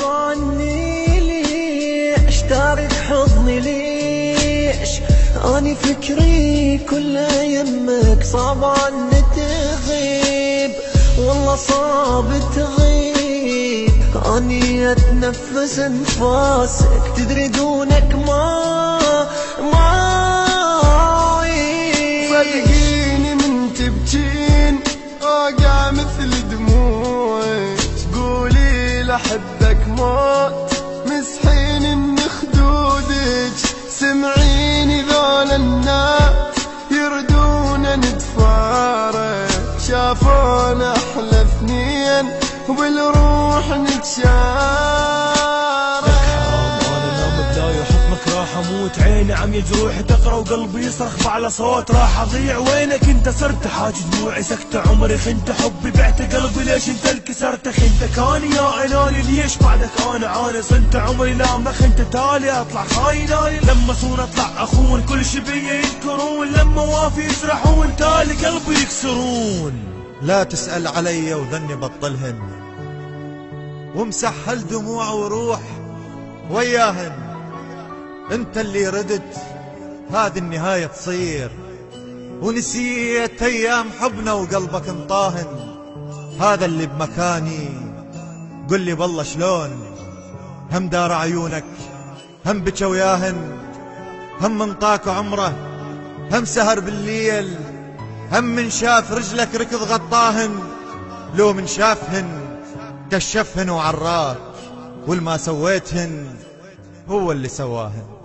عني ليش تارك حضني ليش اني فكري كله يمك صعب عني تغيب والله صعب تغيب اني اتنفس انفاسك تدري دونك ما صدقيني من تبكين اوقع مثل دموعك تقولي لحبك موت مسحين من خدودك سمعيني ذول الناس يردون نتفارق شافونا احلى اثنين وبالروح نتشارك راح اموت عيني عم يجروحي تقرا وقلبي يصرخ على صوت راح اضيع وينك انت صرت حاج دموعي سكت عمري خنت حبي بعت قلبي ليش انت انكسرت خنتك اني يا اناني ليش بعدك انا عاني صنت عمري لا ما خنت تالي اطلع خايناني لما صون اطلع اخون كل شي بيا يذكرون لما وافي يسرحون تالي قلبي يكسرون. لا تسأل علي وذني بطلهن وامسح هالدموع وروح وياهن انت اللي ردت هذه النهاية تصير ونسيت ايام حبنا وقلبك انطاهن هذا اللي بمكاني قل لي بالله شلون هم دار عيونك هم بكى وياهن هم انطاك عمره هم سهر بالليل هم من شاف رجلك ركض غطاهن لو من شافهن كشفهن وعراك والما سويتهن هو اللي سواهن.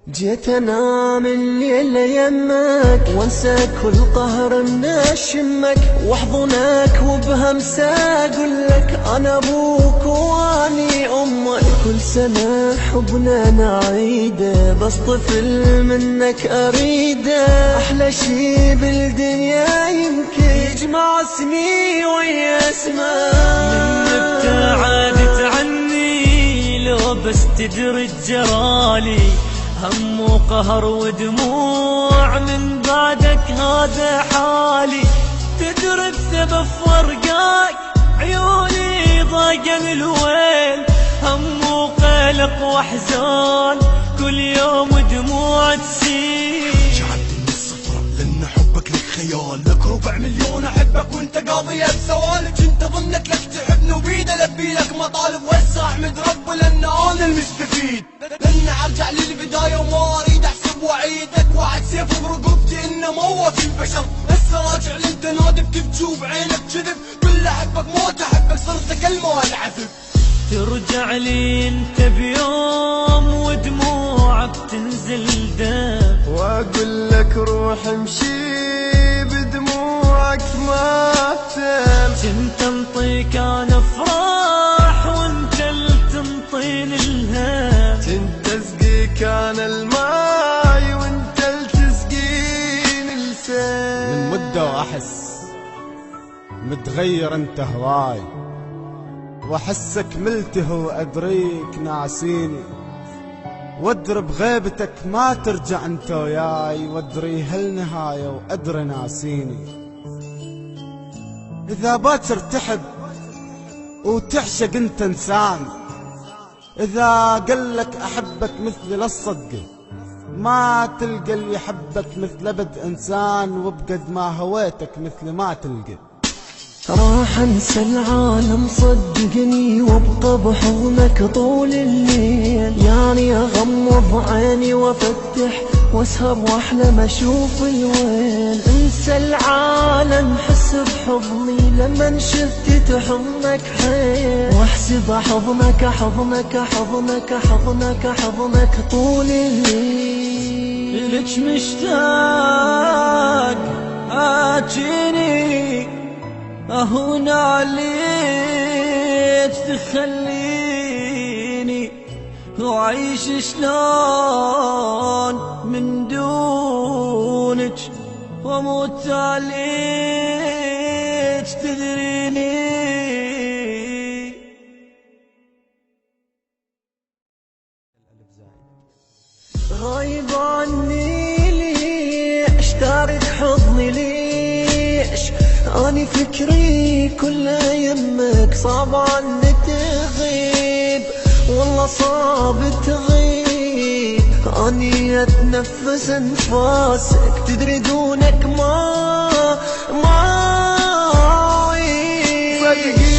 جيت انام الليل يمك وانسى كل قهر من اشمك واحضنك وبهمسة اقول لك انا ابوك واني امك كل سنة حبنا نعيده بس طفل منك اريده احلى شي بالدنيا يمكن يجمع اسمي ويا اسمك من ابتعدت عني لو بس تدري جرالي هم وقهر ودموع من بعدك هذا حالي تدري بسبب فرقاك عيوني ضاقن الويل هم وقلق واحزان كل يوم دموع تسيل جعلت من الصفرة لان حبك لك خيال لك 4 مليون احبك وانت قاضية بسوالك انت ظنك لك تحبني وبيده لبي لك مطالب وهسه احمد ربي لان انا المستفيد لان ارجع للبداية وما اريد احسب وعيدك وعد سيف برقبتي انه موت البشر هسه راجع للتنادي بتبكي وبعينك كذب كل احبك موت احبك صرت كلمة والعذب ترجع لي انت بيوم ودموعك تنزل دم واقول لك روح امشي بدموعك ما تم كنت انطيك انا افراح وانت اللي تنطيني الهم كنت اسقيك انا الماي وانت اللي تسقيني اللسان من مدة واحس متغير انت هواي واحسك ملته وادريك ناسيني وادري بغيبتك ما ترجع انت وياي وادري هالنهاية وادري ناسيني اذا باكر تحب وتعشق انت انسان اذا قلك احبك مثل لا تصدقه ما تلقى اللي يحبك مثل ابد انسان وبقد ما هويتك مثل ما تلقى راح انسى العالم صدقني وابقى بحضنك طول الليل يعني اغمض عيني وافتح واسهر واحلم اشوف الويل انسى العالم حس بحضني لما شفت تحضنك حيل واحسب حضنك حضنك حضنك حضنك حضنك طول الليل لك مشتاق اجيني اهون عليك تخليني وعيش شلون من دونك واموت عليك تدريني غايب عني ليش تارك حضني ليش اني فكري كله يمك صعب عني تغيب والله صعب تغيب، اني اتنفس انفاسك تدري دونك ما أعيش.